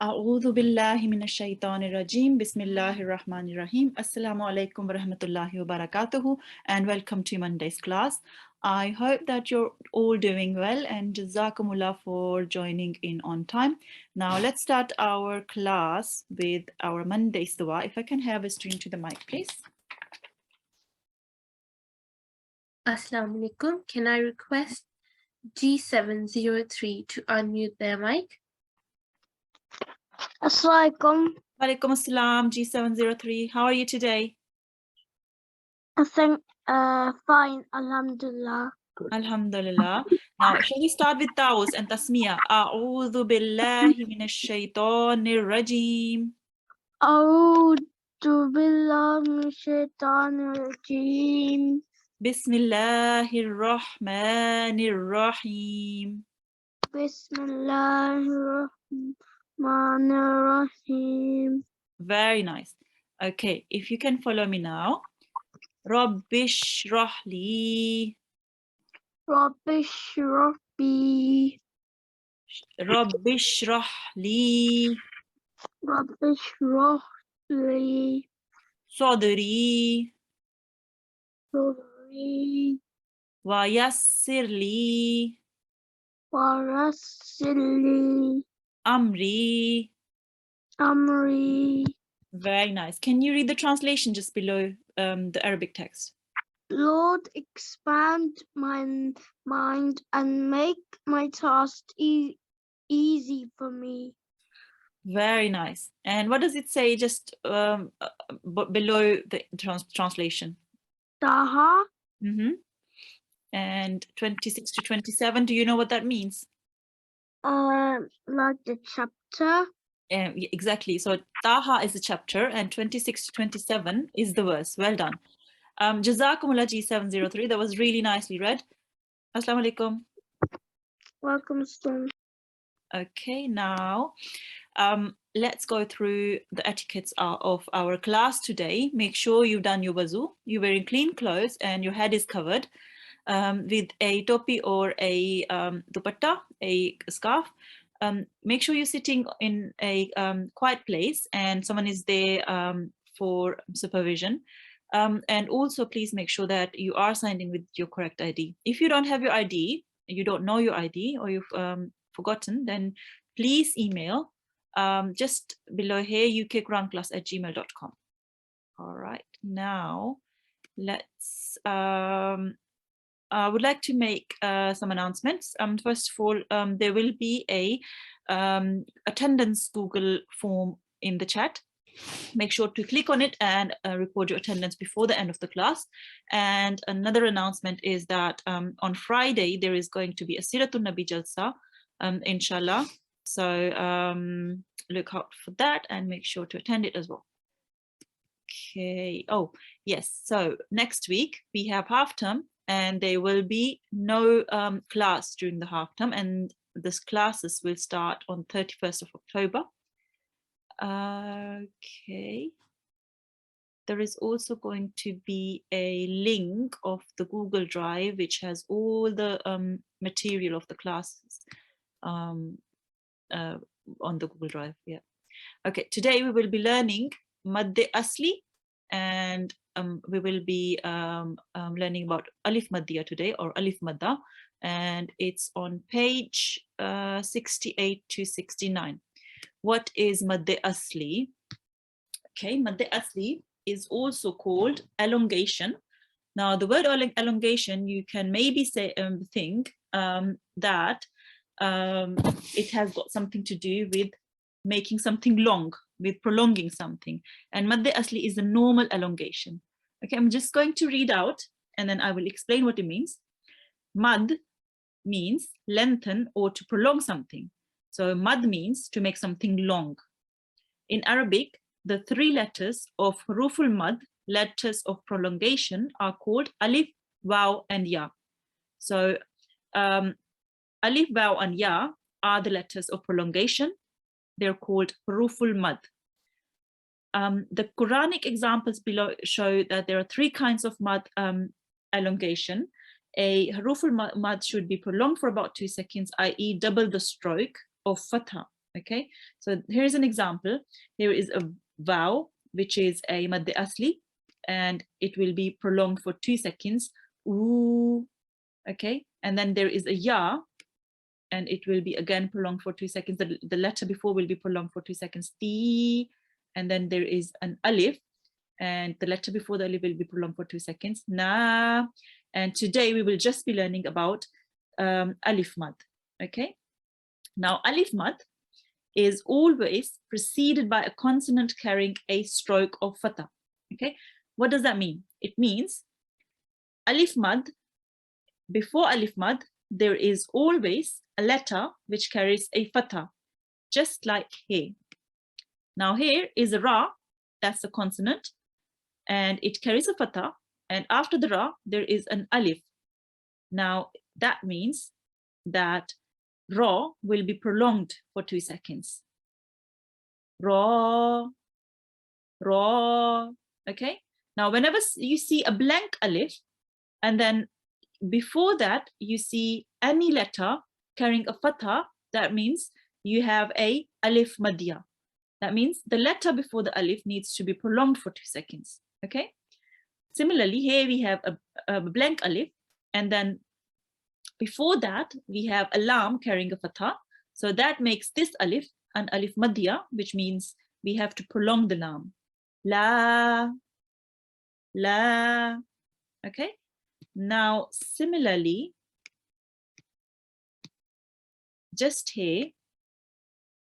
A'udhu billahi minash shaitanir rajim. Bismillahir rahmanir rahim. Assalamu alaikum wa rahmatullahi wa barakatuhu, and welcome to Monday's class. I hope that you're all doing well, and jazakumullah for joining in on time. Now let's start our class with our Monday's dua. If I can have a stream to the mic, please. Assalamu alaikum. Can I request G703 to unmute their mic? Assalamualaikum. Walaikum assalam, G703. How are you today? Fine, Alhamdulillah. Alhamdulillah. Now, shall we start with Taus and Tasmiya? A'udhu billahi minash shaitanir rajim. A'udhu billahi minash shaitanir rajim. Bismillahir rahmanir rahim. Bismillahirrahmanirrahim. Very nice. Okay, if you can follow me now. Rabbish rahli. Rabbish Rabbi. Rabbish rahli. Rabbish Rabbi. Sadri. Sadri. Wa yassirli. Warasili. Amri. Amri. Very nice. Can you read the translation just below the Arabic text? Lord, expand my mind and make my task easy for me. Very nice. And what does it say just below the translation? Taha. And 26 to 27, do you know what that means? Like the chapter. Exactly. So Taha is the chapter and 26 to 27 is the verse. Well done. Jazakumullah G703. That was really nicely read. Assalamu alaikum. Welcome, Storm. Okay, now let's go through the etiquettes of our class today. Make sure you've done your wuzu, you're wearing clean clothes and your head is covered with a topi or a dupatta, a scarf. Make sure you're sitting in a quiet place and someone is there for supervision. And also please make sure that you are signed in with your correct ID. If you don't have your ID, you don't know your ID or you've forgotten, then please email just below here ukquranclass@gmail.com. All right, now let's I would like to make some announcements. First of all, there will be a attendance Google form in the chat. Make sure to click on it and record your attendance before the end of the class. And another announcement is that on Friday, there is going to be a Siratul Nabi Jalsa, inshallah. So look out for that and make sure to attend it as well. Okay. Oh, yes. So next week, we have half term. And there will be no class during the half term, and this classes will start on 31st of October. Okay. There is also going to be a link of the Google Drive, which has all the material of the classes on the Google Drive. Yeah. Okay. Today we will be learning Madde Asli, and we will be learning about Alif Maddiya today, or Alif Madda, and it's on page 68 to 69. What is Madde Asli? Okay, Madde Asli is also called elongation. Now, the word elongation, you can maybe say think that it has got something to do with making something long, with prolonging something, and Madde Asli is a normal elongation. Okay, I'm just going to read out and then I will explain what it means. Mad means lengthen or to prolong something. So mad means to make something long. In Arabic, the three letters of huruful mad, letters of prolongation, are called alif, waw, and ya. So alif, waw, and ya are the letters of prolongation. They're called huruful mad. The Quranic examples below show that there are three kinds of mad elongation. A huruful mad should be prolonged for about 2 seconds, i.e. double the stroke of fatha. Okay, so here's an example. Here is a vowel, which is a mad asli, and it will be prolonged for 2 seconds. Ooh, okay, and then there is a ya, and it will be again prolonged for 2 seconds. The letter before will be prolonged for 2 seconds. Ti, and then there is an alif, and the letter before the alif will be prolonged for 2 seconds. Na, and today we will just be learning about alif mad. Okay, now alif mad is always preceded by a consonant carrying a stroke of fatha. Okay, what does that mean? It means alif mad, before alif mad, there is always a letter which carries a fatha, just like here. Now here is a ra, that's a consonant, and it carries a fatha, and after the ra, there is an alif. Now that means that ra will be prolonged for 2 seconds. Ra, ra, okay? Now, whenever you see a blank alif, and then before that, you see any letter carrying a fatha, that means you have a alif madya. That means the letter before the alif needs to be prolonged for 2 seconds, okay? Similarly, here we have a blank alif, and then before that, we have a lam carrying a fatha. So that makes this alif an alif madya, which means we have to prolong the lam. La, la, okay? Now, similarly, just here,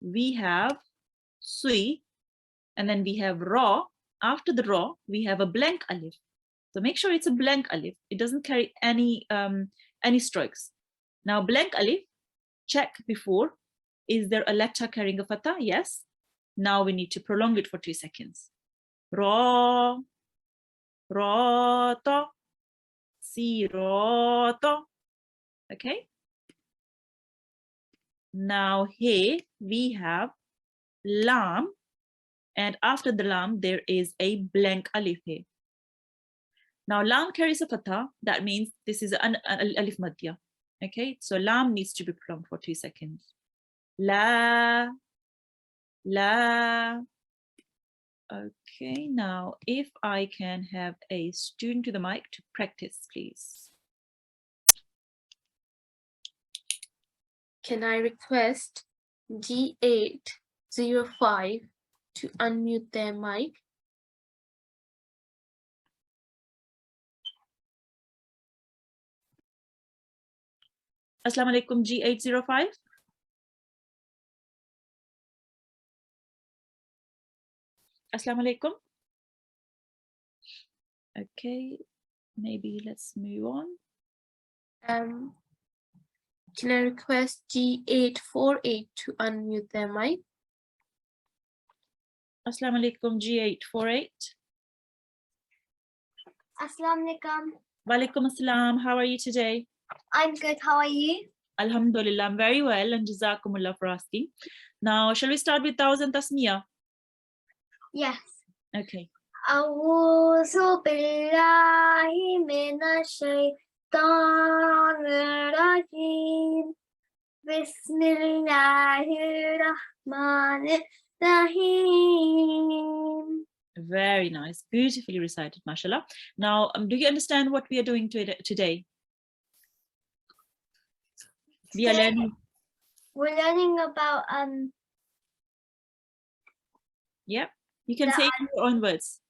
we have sui, and then we have ra. After the ra, we have a blank alif. So make sure it's a blank alif. It doesn't carry any strokes. Now, blank alif, check before. Is there a letter carrying a fatha? Yes. Now we need to prolong it for 2 seconds. Ra, ra, ta, si, ra, ta. Okay. Now here we have lam, and after the lam there is a blank alif here. Now lam carries a fatha, that means this is an alif madya. Okay, so lam needs to be prolonged for 2 seconds. La, la. Okay, now if I can have a student to the mic to practice, please. Can I request G805 to unmute their mic? Assalamu alaikum, G805. Assalamu alaikum. Okay, maybe let's move on. Can I request G848 to unmute their mic? Assalamu alaikum, G848. Assalamu alaikum. Walaikum assalam. How are you today? I'm good. How are you? Alhamdulillah, I'm very well, and jazakumullah for asking. Now, shall we start with Tawz and Tasmiyah? Yes. Okay. أعوذ بالله من الشيطان الرجيم بسم الله الرحمن الرحيم. Very nice. Beautifully recited, mashallah. Now, do you understand what we are doing today? We are learning. We're learning about Yep. You can say it in your own words.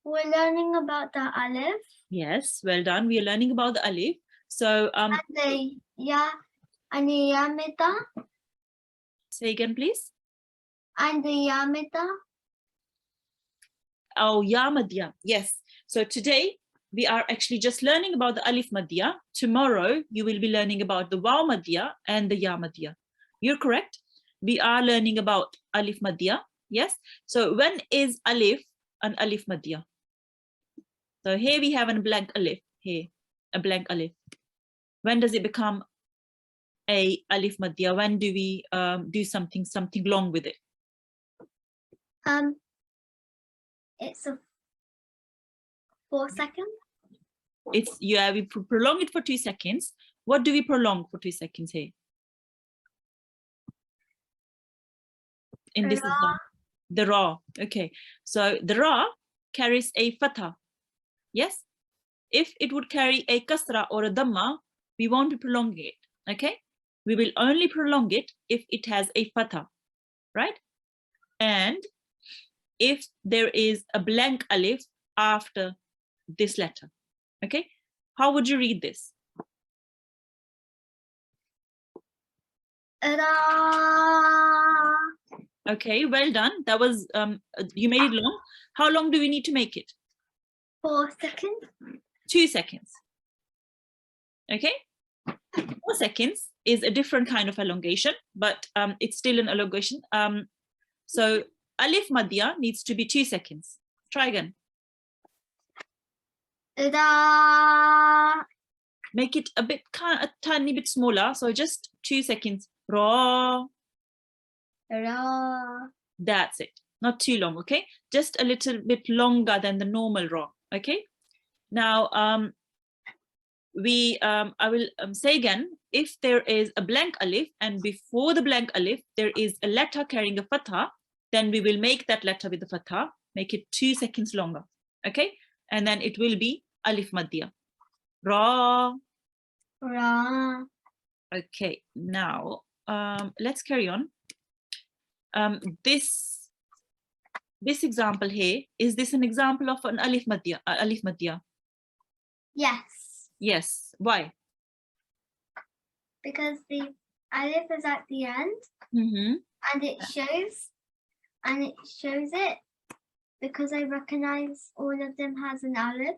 we're learning about the alif Yes, well done. We are learning about the alif. So, and the ya and the yamita say again, please. and the yamita. Oh, ya madya. Yes. So today we are actually just learning about the alif madya. Tomorrow you will be learning about the waw madya and the ya madya. You're correct. We are learning about alif madya. Yes. So when is alif an alif madya? So here we have a blank alif. Here, a blank alif. When does it become a alif madya? When do we do something long with it? It's a 4 second. It's we prolong it for 2 seconds. What do we prolong for 2 seconds here? in this Ra. example? The ra. Okay, so the ra carries a fatha. Yes, if it would carry a kasra or a dhamma, we won't be prolonging it. Okay, we will only prolong it if it has a fatha, right? And if there is a blank alif after this letter. Okay, how would you read this? Ra. Okay, well done. That was you made it long. How long do we need to make it? 4 seconds. 2 seconds. Okay, 4 seconds is a different kind of elongation, but it's still an elongation. So alif madya needs to be 2 seconds. Try again. Ra. Make it a tiny bit smaller. So just 2 seconds. Ra. Ra. That's it. Not too long. Okay, just a little bit longer than the normal ra. Okay. Now I will say again, if there is a blank alif and before the blank alif there is a letter carrying a fatha, then we will make that letter with the fatha, make it 2 seconds longer. Okay, and then it will be alif madya. Ra. Ra. Okay, now let's carry on. This example here, is this an example of an alif madya? Alif madya? Yes, Yes. Why? because the alif is at the end and it shows it because I recognize all of them has an alif.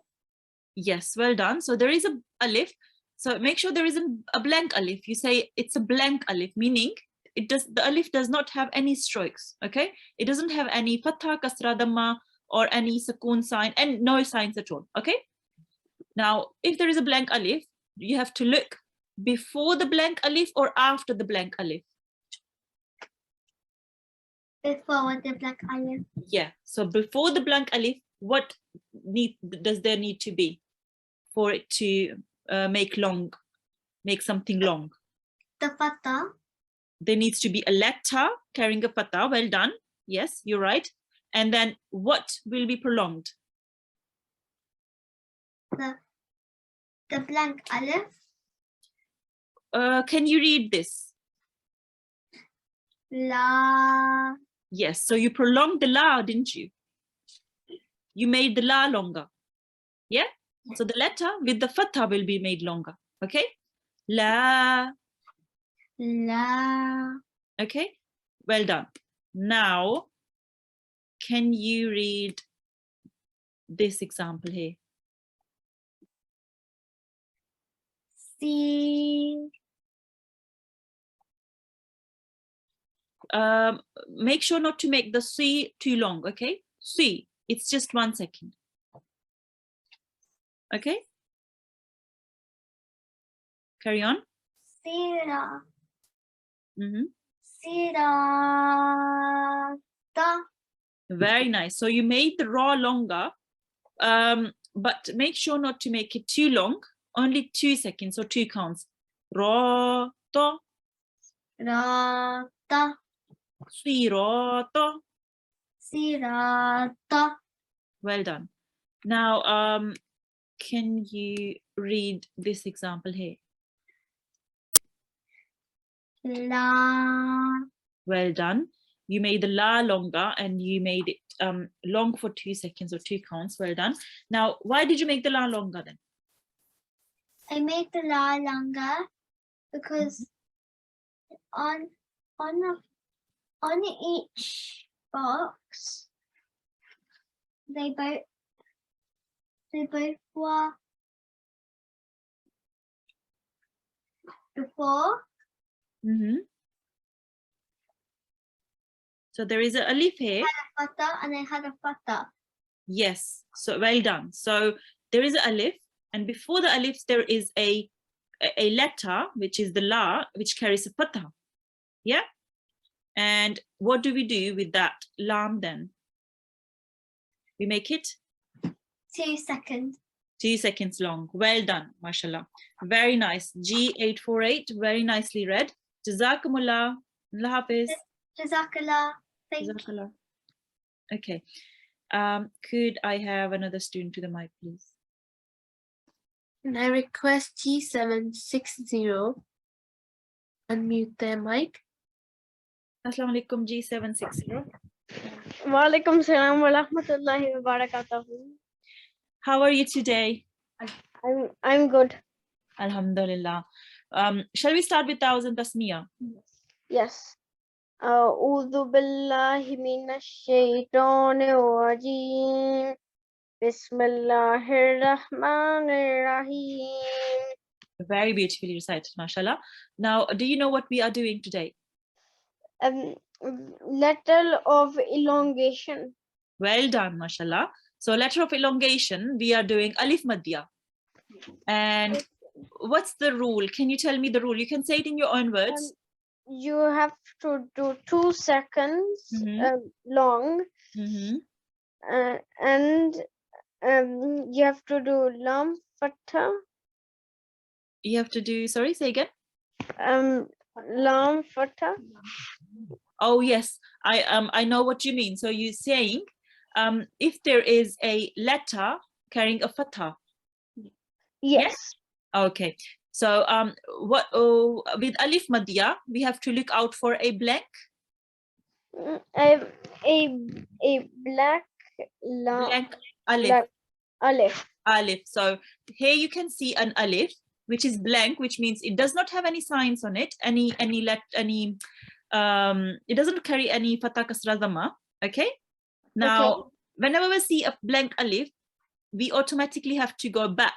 Yes, well done. So there is a alif. So make sure there isn't a blank alif. You say it's a blank alif, meaning the alif does not have any strokes. Okay, it doesn't have any fatha, kasra, dhamma, or any sukoon sign, and no signs at all. Okay. Now, if there is a blank alif, you have to look before the blank alif or after the blank alif. Before the black alif. Yeah. So before the blank alif, what does there need to be for it to make something long? The fatha. There needs to be a letter carrying a fatha. Well done. Yes, you're right. And then what will be prolonged? The blank alif. Can you read this? La. Yes. So you prolonged the la, didn't you? You made the la longer. Yeah. So the letter with the fatha will be made longer. Okay. La. La. Okay. Well done. Now, can you read this example here? Si. Make sure not to make the si too long. Okay. Si. It's just 1 second. Okay. Carry on. Sira. Sira. Ta. Very nice. So you made the ra longer, but make sure not to make it too long. Only 2 seconds or 2 counts. Ra ta. Ra. Ta. Si ra ta. Sira. Ta. Well done. Now, can you read this example here? La. Well done. You made the la longer and you made it long for 2 seconds or 2 counts. Well done. Now, why did you make the la longer then? I made the la longer because on each box they both were before. So there is a alif here. Fatha and I had a fatha. Yes. So well done. So there is a alif, and before the alif there is a letter, which is the la, which carries a fatha. Yeah. And what do we do with that lam then? We make it 2 seconds. 2 seconds long. Well done, mashallah. Very nice. G848, very nicely read. Jazakumullah. Allah Hafiz. Jazakallah. Thank you. Jazakallah. Okay. Could I have another student to the mic, please? And I request G760 unmute their mic. Assalamu alaikum, G760. Walaikum salam wa rahmatullahi wa barakatuhu. How are you today? I'm good. Alhamdulillah. Shall we start with Thousand Tasmiyah? Yes. A'udhu billahi minash shaitanir rajim. Bismillahir rahmanir rahim. Very beautifully recited, mashallah. Now, do you know what we are doing today? Letter of elongation. Well done, mashallah. So letter of elongation, we are doing alif madya. And what's the rule? Can you tell me the rule? You can say it in your own words. You have to do 2 seconds long, and you have to do lam fatha. You have to do, sorry, say again. Lam fatha. Oh yes, I know what you mean. So you're saying if there is a letter carrying a fatha. Yes. Okay. So with alif madya, we have to look out for a blank. A black Blank alif. black alif. Alif. So here you can see an alif, which is blank, which means it does not have any signs on it. It doesn't carry any fatha kasra dhamma. Okay. Now, whenever we see a blank alif, we automatically have to go back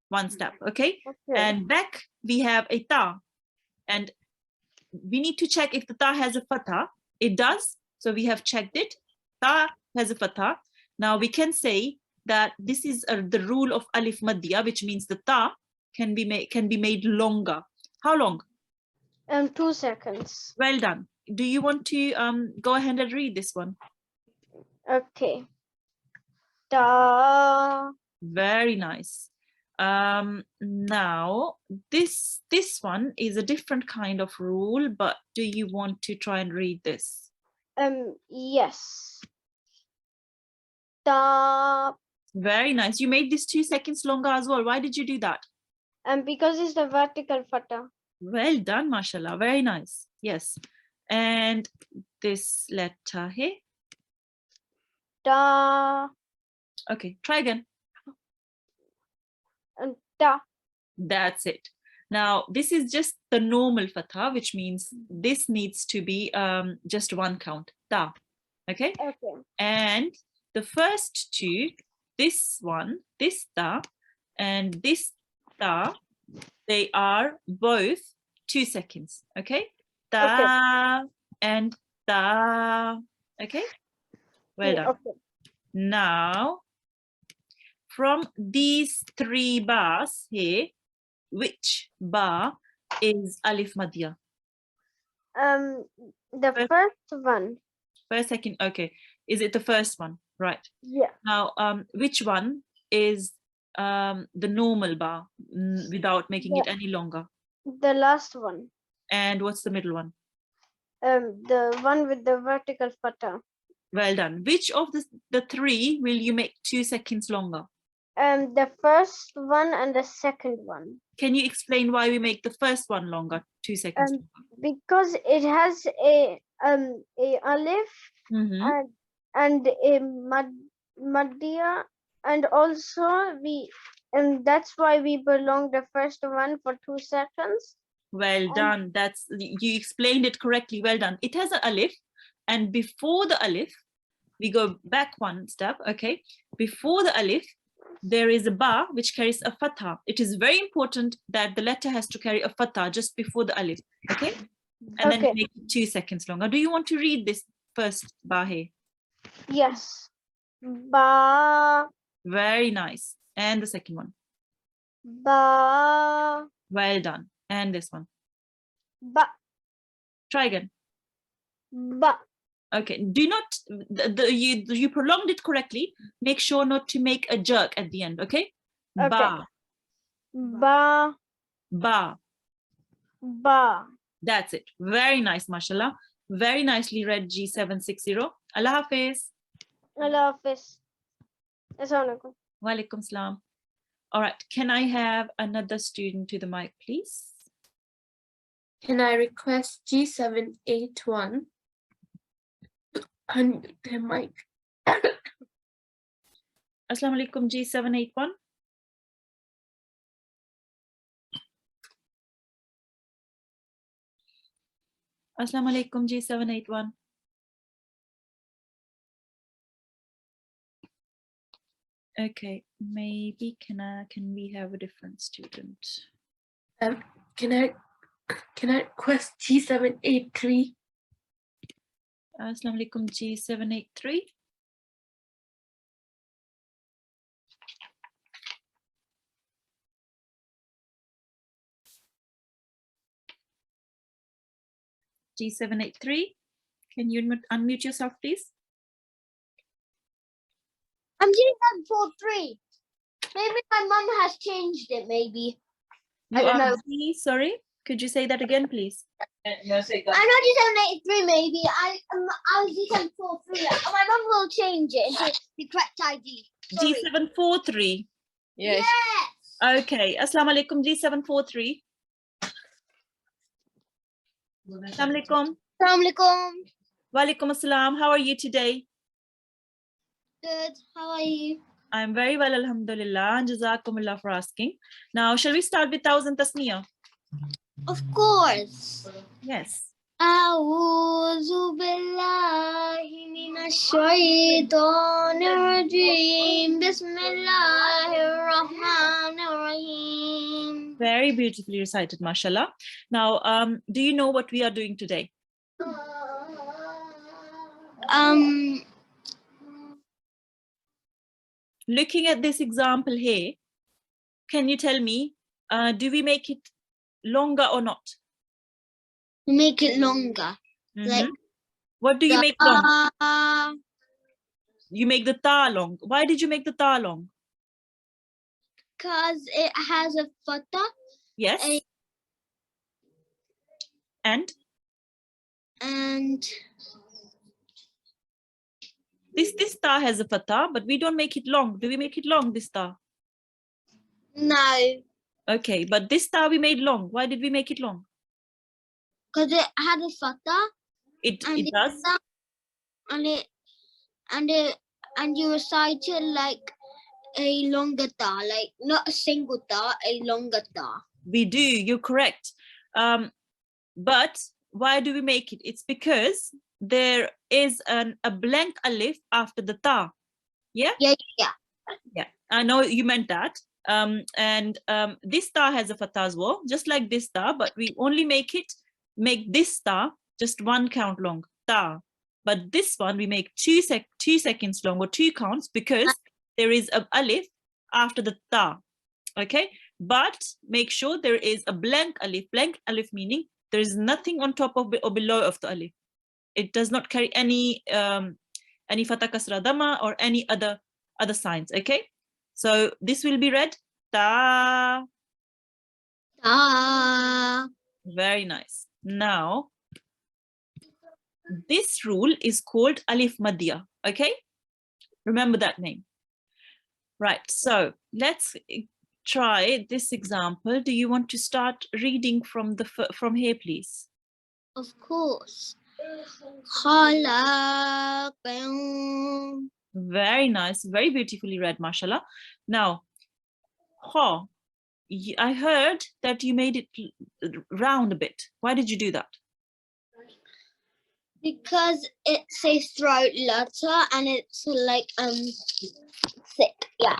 one step. Okay. And back we have a ta, and we need to check if the ta has a fatha. It does. So we have checked it. Ta has a fatha. Now we can say that this is the rule of alif madya, which means the ta can be made longer. How long? 2 seconds. Well done. Do you want to go ahead and read this one? Okay. Ta. Very nice. Now this one is a different kind of rule, but do you want to try and read this? Yes. Ta. Very nice. You made this 2 seconds longer as well. Why did you do that? Because it's the vertical fatha. Well done, mashallah. Very nice. Yes. And this letter here. Ta. Okay, try again. And ta. That's it. Now this is just the normal fatha, which means this needs to be just one count. Ta. Okay. Okay. And the first two, this one, this ta, and this ta, they are both 2 seconds. Okay. Ta and ta. Okay. Well done. Okay. Now, from these 3 bars here, which bar is alif madya? The first one. First, second. Okay. Is it the first one? Right. Yeah. Now, which one is the normal bar without making it any longer? The last one. And what's the middle one? The one with the vertical fatha. Well done. Which of the 3 will you make 2 seconds longer? The first one and the second one. Can you explain why we make the first one longer, 2 seconds longer? Because it has a alif and a madya, and also that's why we prolong the first one for 2 seconds. Well done. You explained it correctly. Well done. It has an alif, and before the alif, we go back one step. Okay. Before the alif, there is a ba which carries a fatha. It is very important that the letter has to carry a fatha just before the alif. Okay. And then make it 2 seconds longer. Do you want to read this first ba here? Yes. Ba. Very nice. And the second one. Ba. Well done. And this one. Ba. Try again. Ba. Okay. Do not you prolonged it correctly. Make sure not to make a jerk at the end. Okay. Ba. Ba. Ba. Ba. That's it. Very nice, mashallah. Very nicely read, G760. Allah Hafiz. Allah Hafiz. Assalamualaikum. Walaikum salam. All right, can I have another student to the mic, please? Can I request G781 to unmute their mic? Assalamu alaikum, G781. Assalamu alaikum, G781. Okay, maybe can we have a different student? Can I request G783? Assalamu alaikum, G783. G783, can you unmute yourself, please? I'm G743. Maybe my mum has changed it, maybe. You I don't are know. G, sorry, could you say that again, please? I'm not G783, maybe. I was G743. My mum will change it into the correct ID. Sorry. G743. Yes. Okay, Assalamu alaikum, G743. Assalamu alaikum. Assalamualaikum. Walaikum assalam. How are you today? Good. How are you? I'm very well, alhamdulillah. And jazakumullah for asking. Now, shall we start with thousand tasniya? Of course. Yes. أعوذ بالله من الشيطان الرجيم بسم الله الرحمن الرحيم. Very beautifully recited, mashallah. Now, do you know what we are doing today? Looking at this example here, can you tell me, do we make it longer or not? Make it longer. Like what do you make long? uh, You make the ta long. Why did you make the ta long? because it has a fatha. Yes. And this ta has a fatha, but we don't make it long. Do we make it long, this ta? No, Okay, but this ta we made long. Why did we make it long? because it had a fatha. It does. And you recite it like a longer ta, like not a single ta, a longer ta. We do, you're correct. But why do we make it? It's because there is a blank alif after the ta. Yeah? Yeah. I know you meant that. This ta has a fatha as well, just like this ta, but we only make this ta just one count long, ta. But this one we make 2 seconds long, or 2 counts, because there is a alif after the ta. Okay, but make sure there is a blank alif. Blank alif meaning there is nothing on top of or below of the alif. It does not carry any fatha kasra dhamma or any other signs. Okay, so this will be read ta. Ta. Very nice. Now this rule is called alif madya. Okay, remember that name. Right, so let's try this example. Do you want to start reading from here, please? Of course. Very nice, very beautifully read, mashallah. Now, I heard that you made it round a bit. Why did you do that? Because it's a throat letter and it's like thick. Yeah.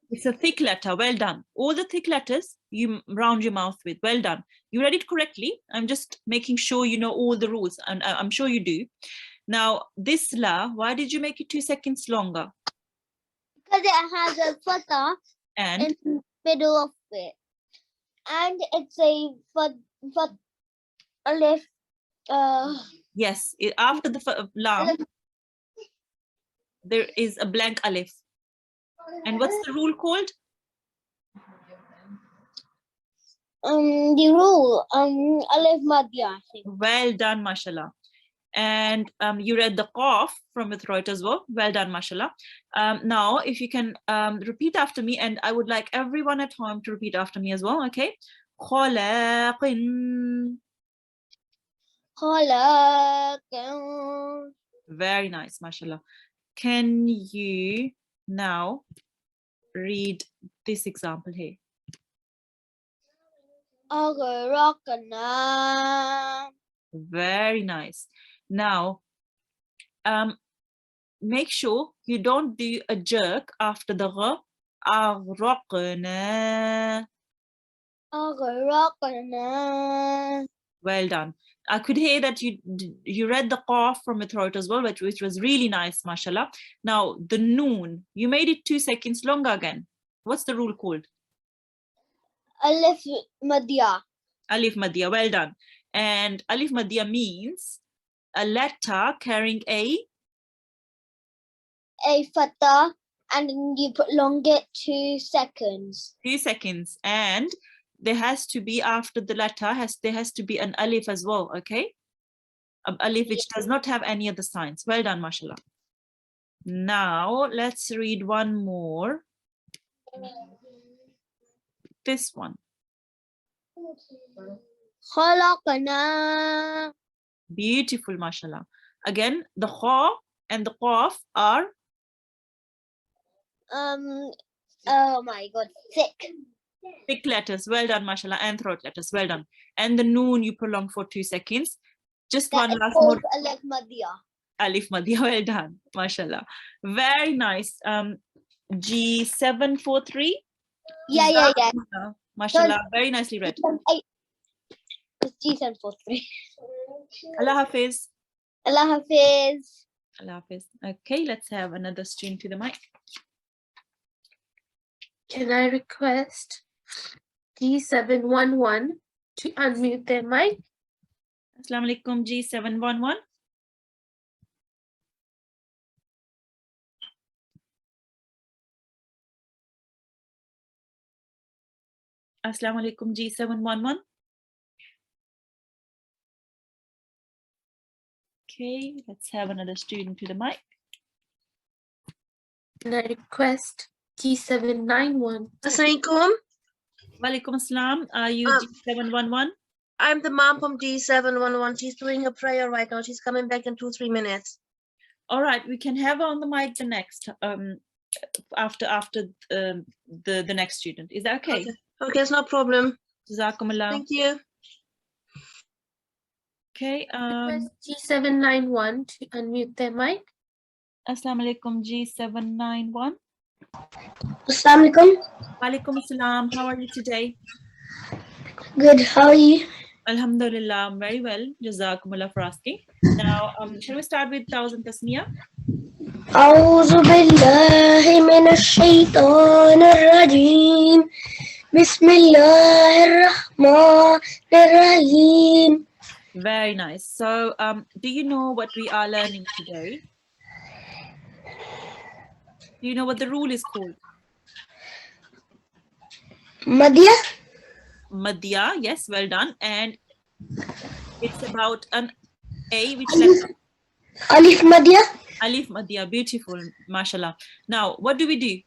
It's a thick letter. Well done. All the thick letters you round your mouth with. Well done. You read it correctly. I'm just making sure you know all the rules, and I'm sure you do. Now, this la, why did you make it 2 seconds longer? Because it has a fatha in the middle of it. And it's a alif. Yes, after the lam, there is a blank alif. And what's the rule called? The rule, Alif Madhya, I think. Well done, mashallah. And you read the qaf from the throat as well. Well done, mashallah. Now, if you can repeat after me, and I would like everyone at home to repeat after me as well, okay? Khalaqin. Khalaqin. Very nice, mashallah. Can you now read this example here? Aghraqna. Very nice. Now, make sure you don't do a jerk after the gha. Aghraqna. Aghraqna. Well done. I could hear that you read the qaf from your throat as well, which was really nice, mashallah. Now, the noon, you made it 2 seconds longer again. What's the rule called? Alif Madhya. Alif Madhya, well done. And Alif Madhya means a letter carrying a Fatha, and then you prolong it 2 seconds. 2 seconds. And there has to be, after the letter, there has to be an alif as well, okay? An alif which does not have any other signs. Well done, mashallah. Now, let's read one more. This one. Khalaqna. Beautiful, mashallah. Again, the kha and the qaf are Oh my God, thick. thick letters. Well done, mashallah. And throat letters. Well done. And the noon you prolong for 2 seconds. Just That one is last called more. Alif Madhya. Alif Madhya. Well done, mashallah. Very nice. G743. Yeah. Mashallah. Very nicely read. It's G743. Allah Hafiz. Allah Hafiz. Allah Hafiz. Okay, let's have another student to the mic. Can I request G711 to unmute their mic? Assalamu alaikum, G711. Assalamu alaikum, G711. Okay, let's have another student to the mic. Can I request G791? Assalamualaikum. Walaikum assalam. Are you G711? I'm the mom from G711. She's doing a prayer right now. She's coming back in 2-3 minutes. All right, we can have her on the mic the next after the next student. Is that okay? Okay, it's no problem. Jazakumullah. Thank you. Okay. Request G791 to unmute their mic. Assalamu alaikum, G791. Assalamualaikum. Walaikum assalam. How are you today? Good. How are you? Alhamdulillah, I'm very well. Jazakumullah for asking. Now, shall we start with 1000 tasmiyah? أعوذ بالله من الشيطان الرجيم بسم الله الرحمن الرحيم. Very nice. So, do you know what we are learning today? Do you know what the rule is called? Madhya. Madhya, yes, well done. And it's about an A, which letter? Alif Madhya. Alif Madhya, beautiful, mashallah. Now, what do we do?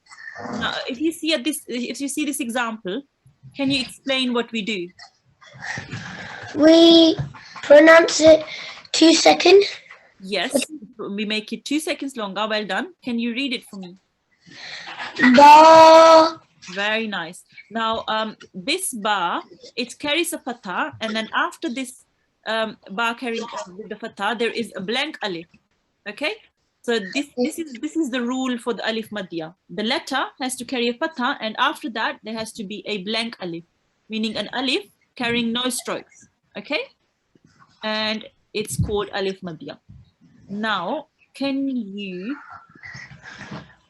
Now, if you see this example, can you explain what we do? We pronounce it 2 seconds. Yes, we make it 2 seconds longer. Well done. Can you read it for me? Ba. Very nice. Now, this ba, it carries a fatha, and then after this ba carrying with the fatha, there is a blank alif. Okay, so this is the rule for the alif madhya. The letter has to carry a fatha, and after that there has to be a blank alif, meaning an alif carrying no strokes. Okay, and it's called alif madhya. Now, can you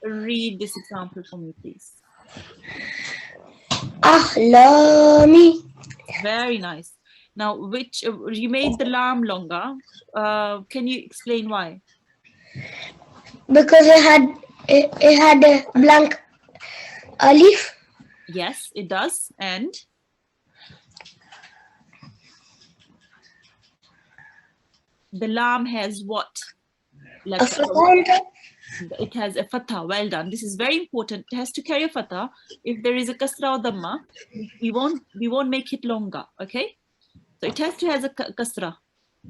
read this example for me, please? Ahlami. Very nice. Now, which you made the lam longer. Can you explain why? Because it had a blank alif. Yes, it does. And the lam has what? A Letter? fatha on top. It has a fatha. Well done. This is very important. It has to carry a fatha. If there is a kasra or dhamma, we won't make it longer. Okay. So it has to has a kasra.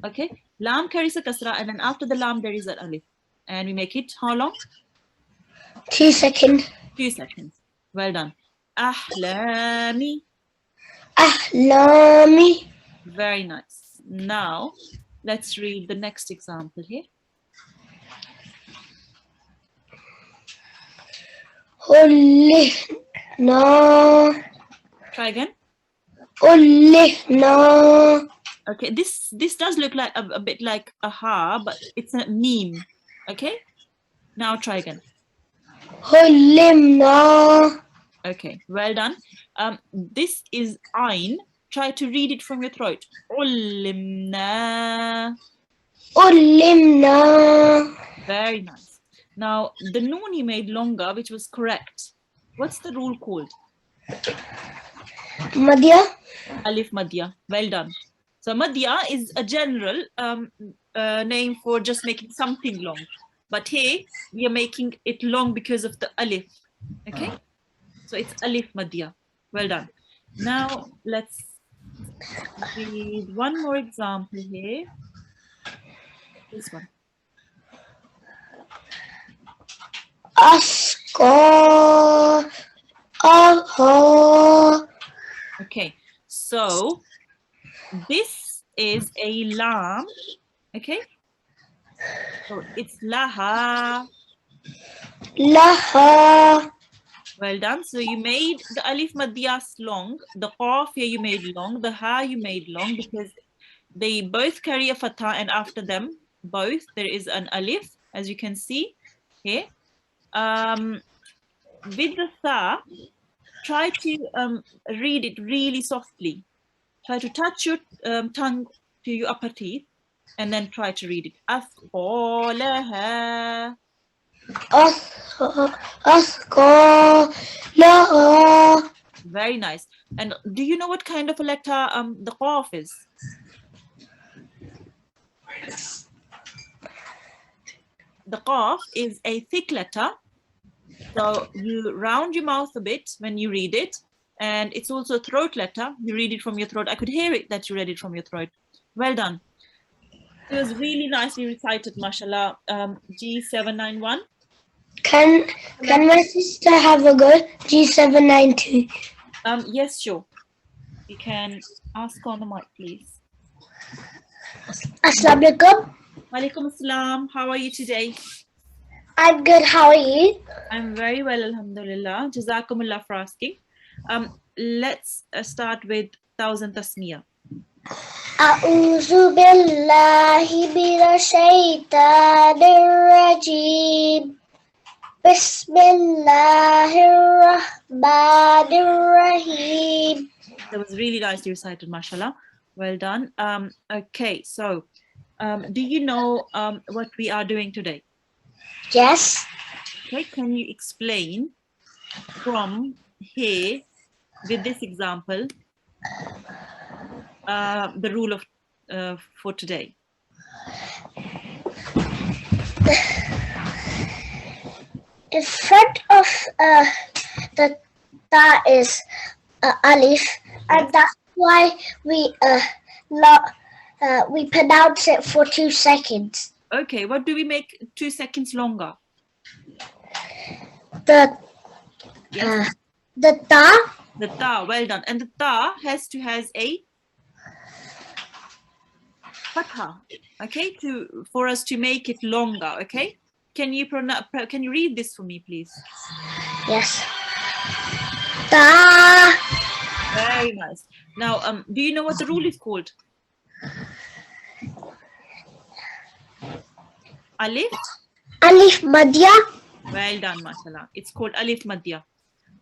Okay. Lam carries a kasra, and then after the lam there is an alif, and we make it how long? 2 seconds. 2 seconds. Well done. Ahlami. Ahlami. Very nice. Now let's read the next example here. Ullihna. Try again. Ullihna. Okay, this does look like a bit like a ha, but it's a meme. Okay, now try again. Hullimna. Okay, well done. This is ain. Try to read it from your throat. Ullimna. Ullimna. Very nice. Now the noon you made longer, which was correct. What's the rule called? Madhya. Alif madhya. Well done. So madhya is a general name for just making something long. But here we are making it long because of the alif. Okay? So it's alif madhya. Well done. Now let's read one more example here. This one. Aska. Aha. Okay. So this is a lam. Okay? So it's laha. Laha. Well done. So you made the alif madhyas long, the qaf here you made long, the ha you made long because they both carry a fatha, and after them both there is an alif, as you can see here. With the tha, try to read it really softly. Try to touch your tongue to your upper teeth and then try to read it. Asqalaha. Aska. Laha. Very nice. And do you know what kind of a letter the qaf is? The qaf is a thick letter. So you round your mouth a bit when you read it. And it's also a throat letter. You read it from your throat. I could hear it that you read it from your throat. Well done. It was really nicely recited, mashallah. G791. Can my sister have a go? G792. Yes, sure. You can ask on the mic, please. Assalamu alaikum. Walaikum assalam. How are you today? I'm good. How are you? I'm very well, alhamdulillah. Jazakumullah for asking. Let's start with 1000 tasmiyah. A'udhu billahi minash shaitanir rajim. Bismillahirrahmanirrahim. That was really nicely recited, mashallah. Well done. Okay, so do you know what we are doing today? Yes. Okay, can you explain from here with this example the rule of for today? In front of the ta is alif, and that's why we pronounce it for 2 seconds. Okay, what do we make 2 seconds longer? The Yes. the ta. The ta, well done. And the ta has a fatha, okay, for us to make it longer, okay? Can you read this for me, please? Yes. Ta. Very nice. Now, do you know what the rule is called? Alif? Alif madhya. Well done, mashallah. It's called alif madhya.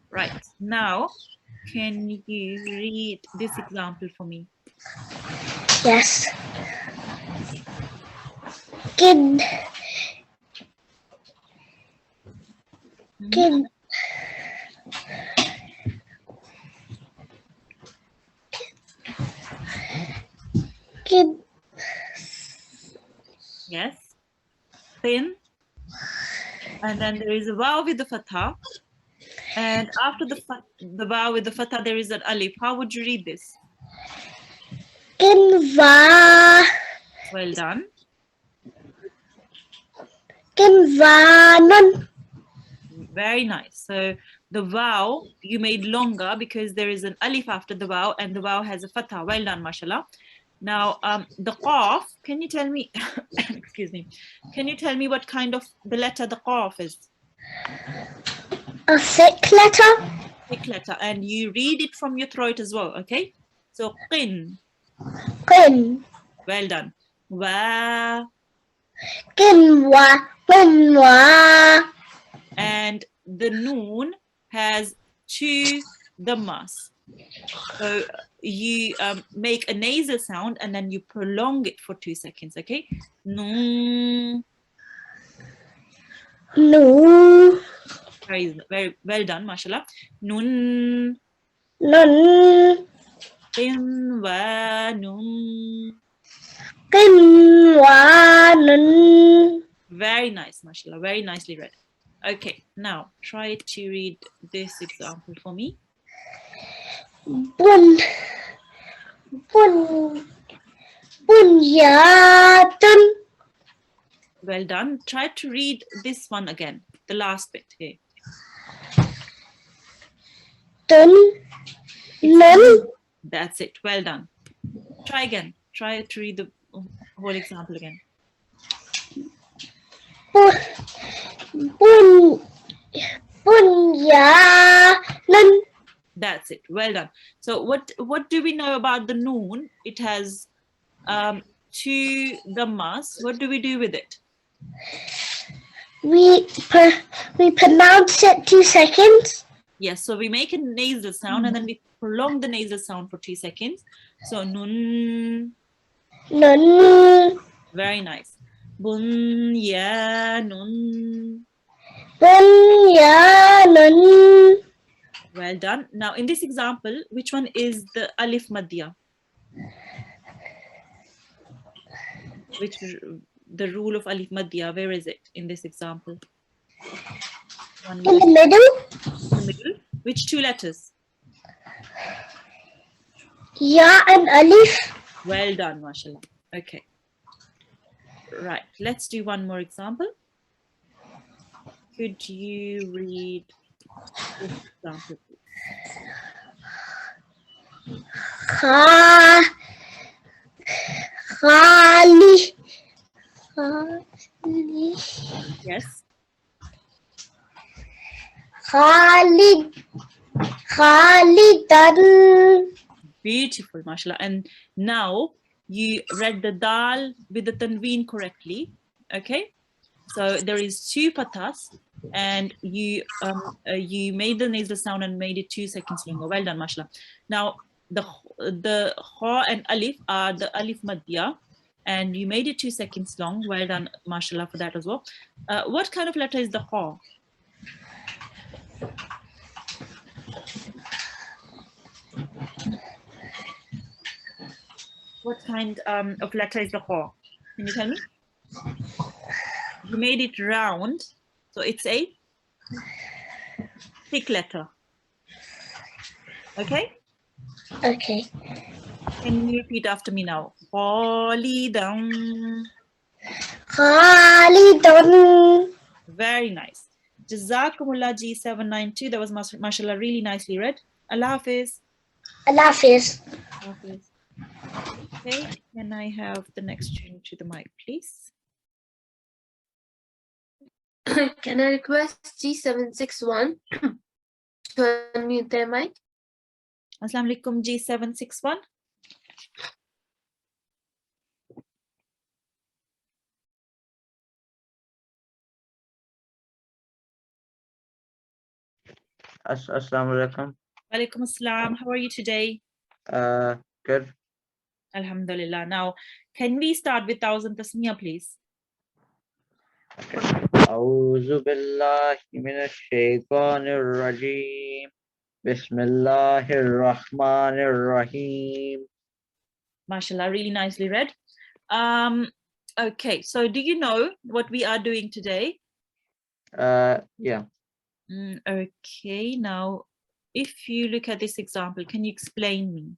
Right. Now, can you read this example for me? Yes. Kid. Kid. Kid. Yes. Qin. And then there is a waw with the fatha. And after the waw with the fatha, there is an alif. How would you read this? Kinva. Well done. Kinvanan. Very nice. So the waw you made longer because there is an alif after the waw, and the waw has a fatha. Well done, mashallah. Now, the qaf, can you tell me, excuse me, can you tell me what kind of the letter the qaf is? A thick letter. Thick letter, and you read it from your throat as well, okay? So, qin, Qin. well done. Wa, Kinwa. Kinwa. and the noon has two dhammas. So you make a nasal sound and then you prolong it for 2 seconds, okay? Noon. Nu. Very well done, mashallah. Nun. Nun. Qin wa nun. Kinwa. Nun. Very nice, mashallah. Very nicely read. Okay, now try to read this example for me. Bun. Bun. Bunyatun. Well done. Try to read this one again, the last bit here. Tun. Nun. That's it. Well done. Try again. Try to read the whole example again. Bun. Bunyanun. That's it. Well done. So what do we know about the noon? It has two dhammas. What do we do with it? We pronounce it 2 seconds. Yes, so we make a nasal sound and then we prolong the nasal sound for 2 seconds. So nun, Nun. very nice. Bun ya nun. Bunyanun. Well done. Now in this example, which one is the alif madya? Which the rule of alif madya? Where is it in this example? One In the middle. in the middle. Which two letters? Ya and Alif. Well done, mashallah. Okay. Right. Let's do one more example. Could you read this example, please? Khali. Khali. Yes. Khalid. Khalidan. Beautiful, mashallah. And now you read the dal with the tanween correctly. Okay. So there is two patas, and you made the nasal sound and made it 2 seconds longer. Well done, mashallah. Now the kha and alif are the alif madya, and you made it 2 seconds long. Well done, mashallah, for that as well. What kind of letter is the kha? What kind of letter is the kha? Can you tell me? You made it round, so it's a thick letter. Okay? Okay. Can you repeat after me now? Khalidan. Khalidun. Very nice. Jazakumullah G792. That was mashallah really nicely read. Allah Hafiz. Allah Hafiz. Allah Hafiz. Okay, can I have the next student to the mic, please? Can I request G761 to unmute their mic? Assalamu alaikum G761. Assalamu alaikum. Walaikum assalam. How are you today? Good. Alhamdulillah. Now, can we start with Thousand Tasmiyah, please? أعوذ بالله من الشيطان الرجيم. بسم الله الرحمن الرحيم. Mashallah, really nicely read. Okay, so do you know what we are doing today? Yeah. Okay, now if you look at this example, can you explain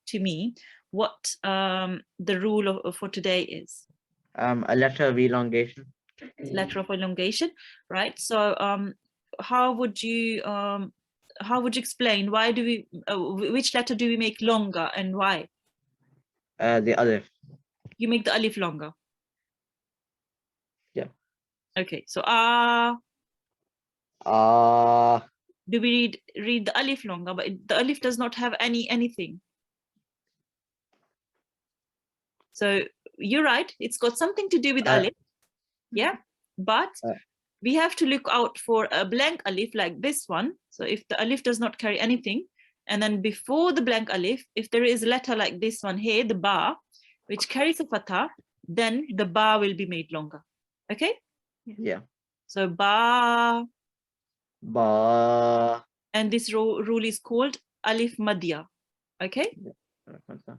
to me what the rule for today is? A letter of elongation. Letter of elongation, right? So how would you explain why do we which letter do we make longer and why? The alif. You make the alif longer. Yeah. Okay, so do we read the alif longer, but the alif does not have anything. So you're right, it's got something to do with alif. Yeah, but we have to look out for a blank alif like this one. So if the alif does not carry anything, and then before the blank alif, if there is a letter like this one here, the ba, which carries a fatha, then the ba will be made longer. Okay? Yeah. So ba. Ba. And this rule is called alif madya. Okay? Yeah.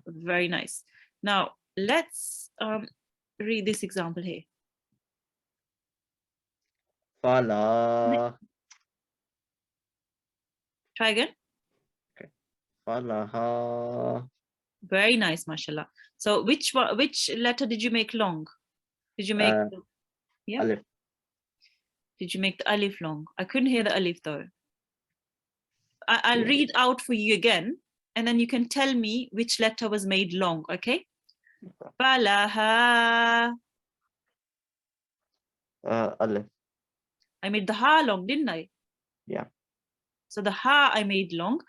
Very nice. Now let's read this example here. Fala. Try again. Okay. Falaha. Very nice, mashallah. So which letter did you make long? Did you make yeah? Alif. Did you make the alif long? I couldn't hear the alif though. I'll read out for you again, and then you can tell me which letter was made long, okay? Falaha. Alif. I made the ha long, didn't I? Yeah. So the ha I made long,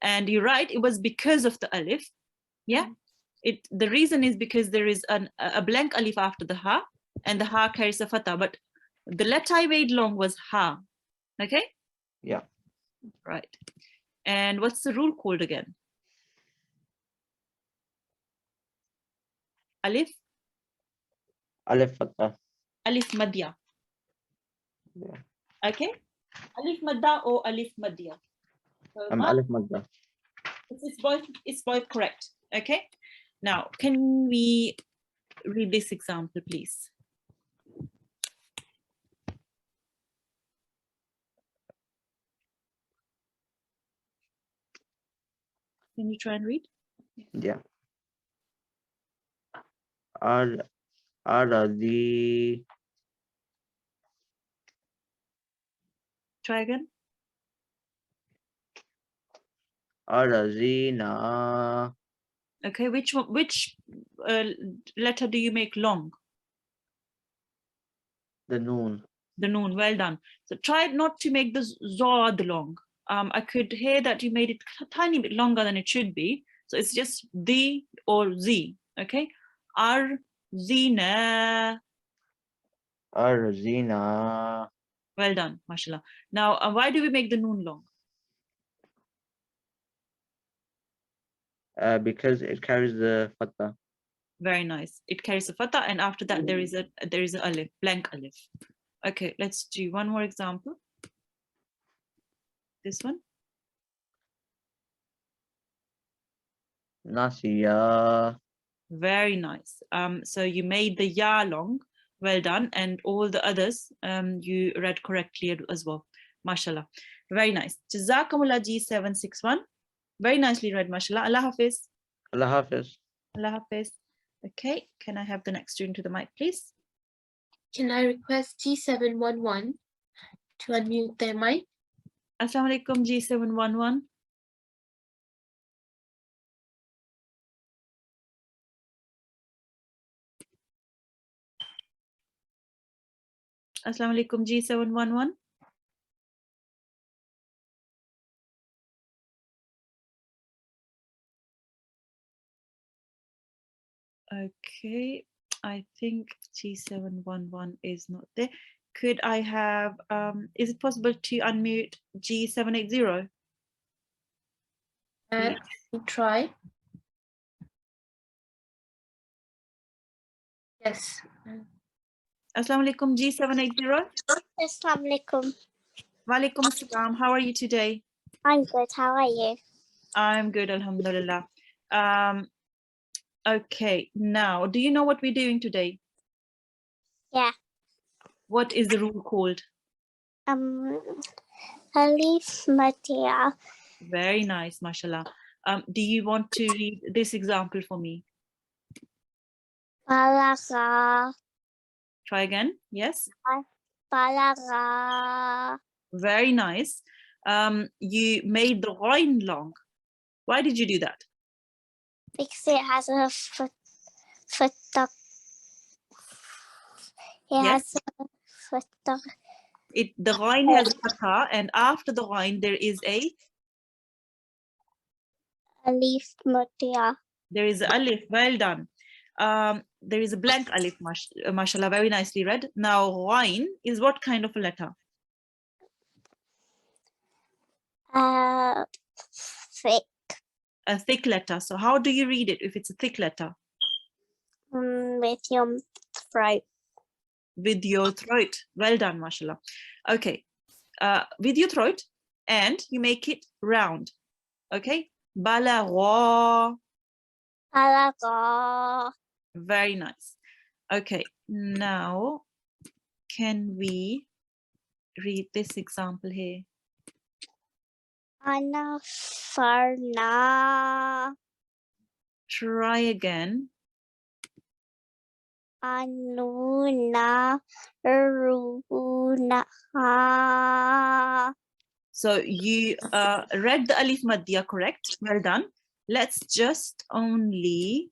and you're right, it was because of the alif. Yeah. The reason is because there is a blank alif after the ha, and the ha carries a fatha, but the letter I made long was ha. Okay? Yeah. Right. And what's the rule called again? Alif? Alif fatha. Alif madya. Yeah. Okay? Alif madda or alif madya? So Alif madda. it's both correct. Okay? Now, can we read this example, please? Can you try and read? Yeah. Aradi. Try again. Arazina. Okay, which letter do you make long? The noon. The noon. Well done. So try not to make the zod long. I could hear that you made it a tiny bit longer than it should be. So it's just the or z. Okay. Arzina. Arazina. Well done, mashallah. Now, why do we make the noon long? Because it carries the fatha. Very nice. It carries a fatha, and after that there is a alif, blank alif. Okay, let's do one more example. This one. Nasiya. Very nice. So you made the ya long. Well done. And all the others you read correctly as well. Mashallah. Very nice. Jazakumullah G761. Very nicely read, mashallah. Allah Hafiz. Allah Hafiz. Allah Hafiz. Okay, can I have the next student to the mic, please? Can I request G711 to unmute their mic? Assalamu alaikum G711. Assalamu alaikum G711. Okay, I think G711 is not there. Could I have, is it possible to unmute G780? And try. Yes. Assalamu alaikum G780. Assalamu alaikum. Walaikum assalam. How are you today? I'm good. How are you? I'm good, alhamdulillah. Okay, now, do you know what we're doing today? Yeah. What is the rule called? Alif Matia. Very nice, mashallah. Do you want to read this example for me? Balaga. Try again. Yes. Balaga. Very nice. You made the ghain long. Why did you do that? Because it has a foot. It Yes. has a foot. The ghain has a fatha, and after the ghain there is a Alif Matia. alif. Well done. There is a blank alif, mashallah, very nicely read. Now ghain is what kind of a letter? Thick. A thick letter. So how do you read it if it's a thick letter? With your throat. With your throat. Well done, mashallah. Okay. With your throat, and you make it round. Okay. Balagha. Balaga. Very nice. Okay. Now, can we read this example here? Ana Farna. Try again. Anuna Runa. So you read the alif maddiya correct. Well done. Let's just only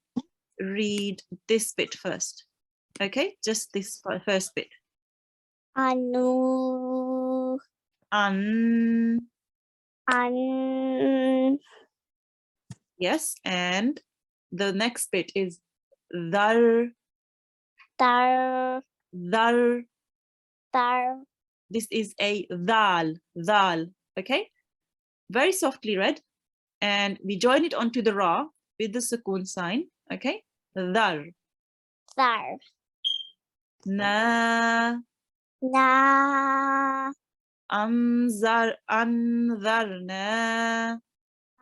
read this bit first. Okay, just this first bit. Anu. An. An. Yes, and the next bit is dar. Dar. Dar. Dar. This is a dal. Dal. Okay, very softly read, and we join it onto the ra with the sukoon sign. Okay, dar. Dar. Na. Na. Anzarna.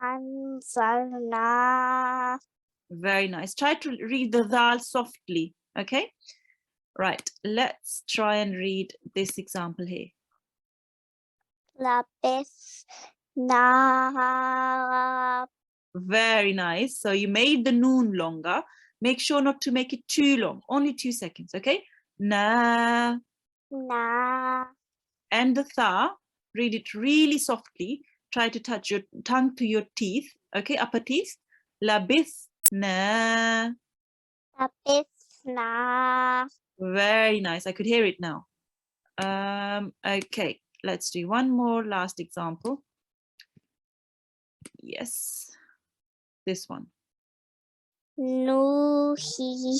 Anzarna. Very nice. Try to read the dal softly. Okay. Right. Let's try and read this example here. Lapis. Na. Very nice. So you made the noon longer. Make sure not to make it too long. Only 2 seconds. Okay. Na. Na. And the tha, read it really softly. Try to touch your tongue to your teeth. Okay. Upper teeth. Labith. Na. Lapis. Na. Very nice. I could hear it now. Okay, let's do one more last example. Yes, this one. Nuhiha.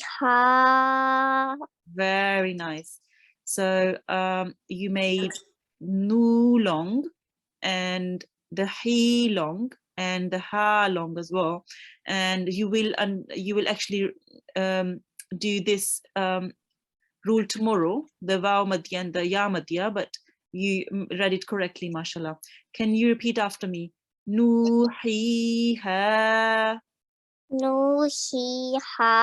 Very nice. So you made nu long and the he long and the ha long as well. And you will actually do this rule tomorrow, the vav madhya and the ya madhya, but you read it correctly, mashallah. Can you repeat after me? Nuhiha. Nuhiha.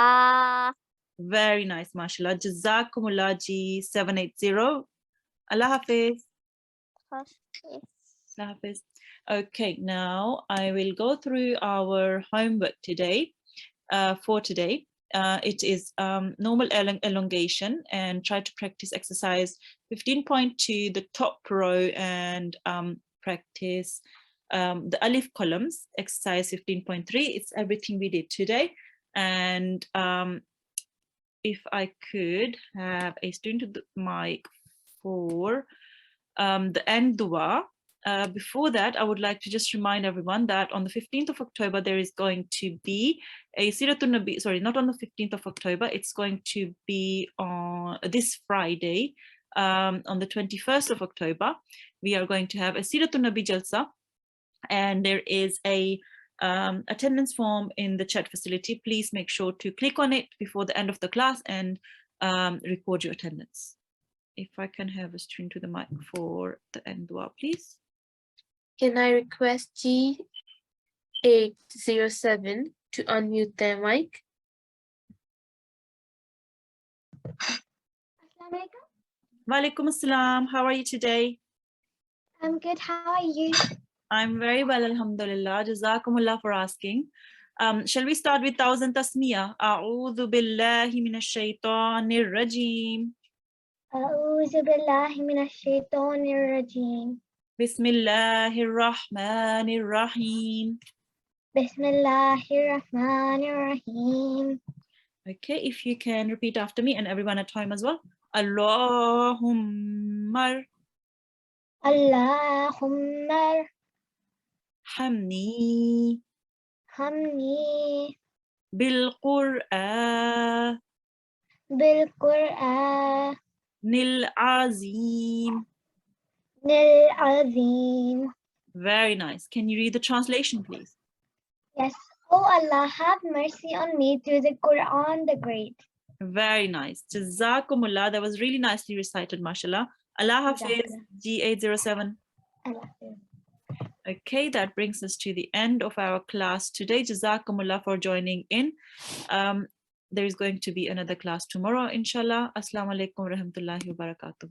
Very nice, mashallah. Jazakumullah ji 780. Allah Hafiz. Allah Hafiz. Okay, now I will go through our homework today, for today. It is normal elongation, and try to practice exercise 15.2, the top row, and practice the alif columns, exercise 15.3. It's everything we did today. And if I could have a student to the mic for the end dua. Before that, I would like to just remind everyone that on the 15th of October, there is going to be a Siratun Nabi, sorry, not on the 15th of October, it's going to be on this Friday, on the 21st of October. We are going to have a Siratun Nabi Jalsa, and there is a attendance form in the chat facility. Please make sure to click on it before the end of the class and record your attendance. If I can have a student to the mic for the end dua, please. Can I request G807 to unmute their mic? Walaikum assalam. How are you today? I'm good. How are you? I'm very well, alhamdulillah. Jazakumullah for asking. Shall we start with thousand tasmiyah? A'udhu billahi minash shaitanir rajim. أعوذ بالله من الشيطان الرجيم. Bismillahir rahmanir rahim. بسم الله الرحمن الرحيم. Okay, if you can repeat after me and everyone at home as well. Allahumma اللهم hamni ارحمني Bil-Qur'an بالقرآن azim. العظيم. Very nice. Can you read the translation, please? Yes. Oh Allah, have mercy on me through the Quran the Great. Very nice. Jazakumullah. That was really nicely recited, mashallah. Allah Hafiz, G807. Allah. Okay, that brings us to the end of our class today. Jazakumullah for joining in. There is going to be another class tomorrow, inshallah. Assalamu alaikum wa rahmatullahi wa barakatuh.